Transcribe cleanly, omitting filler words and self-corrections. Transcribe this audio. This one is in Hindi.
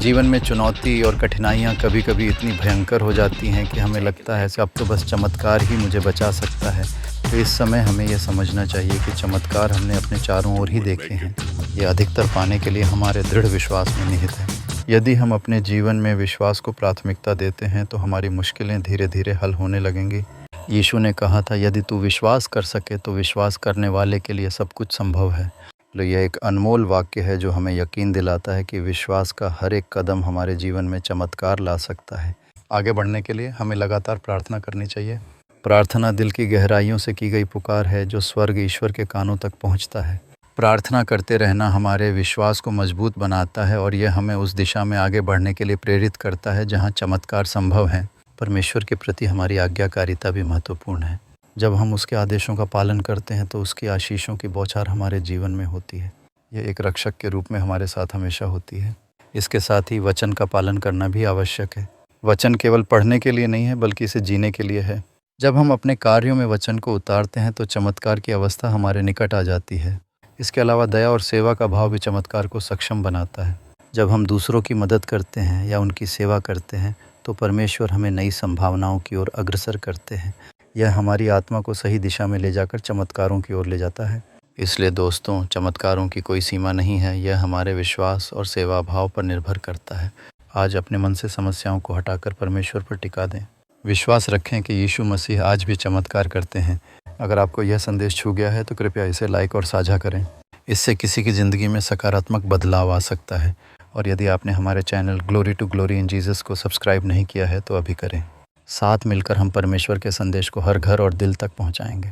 जीवन में चुनौती और कठिनाइयाँ कभी-कभी इतनी भयंकर हो जाती हैं कि हमें लगता है कि अब तो बस चमत्कार ही मुझे बचा सकता है। तो इस समय हमें यह समझना चाहिए कि चमत्कार हमने अपने चारों ओर ही देखे हैं। ये अधिकतर पाने के लिए हमारे दृढ़ विश्वास में निहित है। यदि हम अपने जीवन में विश्वास को प्राथमिकता देते हैं तो हमारी मुश्किलें धीरे-धीरे हल होने लगेंगी। यीशु ने कहा था, यदि तू विश्वास कर सके तो विश्वास करने वाले के लिए सब कुछ संभव है। तो यह एक अनमोल वाक्य है जो हमें यकीन दिलाता है कि विश्वास का हर एक कदम हमारे जीवन में चमत्कार ला सकता है। आगे बढ़ने के लिए हमें लगातार प्रार्थना करनी चाहिए। प्रार्थना दिल की गहराइयों से की गई पुकार है जो स्वर्ग ईश्वर के कानों तक पहुंचता है। प्रार्थना करते रहना हमारे विश्वास को मजबूत बनाता है और यह हमें उस दिशा में आगे बढ़ने के लिए प्रेरित करता है जहाँ चमत्कार संभव है। परमेश्वर के प्रति हमारी आज्ञाकारिता भी महत्वपूर्ण है। जब हम उसके आदेशों का पालन करते हैं तो उसकी आशीषों की बौछार हमारे जीवन में होती है। यह एक रक्षक के रूप में हमारे साथ हमेशा होती है। इसके साथ ही वचन का पालन करना भी आवश्यक है। वचन केवल पढ़ने के लिए नहीं है बल्कि इसे जीने के लिए है। जब हम अपने कार्यों में वचन को उतारते हैं तो चमत्कार की अवस्था हमारे निकट आ जाती है। इसके अलावा दया और सेवा का भाव भी चमत्कार को सक्षम बनाता है। जब हम दूसरों की मदद करते हैं या उनकी सेवा करते हैं तो परमेश्वर हमें नई संभावनाओं की ओर अग्रसर करते हैं। यह हमारी आत्मा को सही दिशा में ले जाकर चमत्कारों की ओर ले जाता है। इसलिए दोस्तों, चमत्कारों की कोई सीमा नहीं है। यह हमारे विश्वास और सेवा भाव पर निर्भर करता है। आज अपने मन से समस्याओं को हटाकर परमेश्वर पर टिका दें। विश्वास रखें कि यीशु मसीह आज भी चमत्कार करते हैं। अगर आपको यह संदेश छू गया है तो कृपया इसे लाइक और साझा करें। इससे किसी की ज़िंदगी में सकारात्मक बदलाव आ सकता है। और यदि आपने हमारे channel glory to glory in Jesus को सब्सक्राइब नहीं किया है तो अभी करें। साथ मिलकर हम परमेश्वर के संदेश को हर घर और दिल तक पहुंचाएंगे।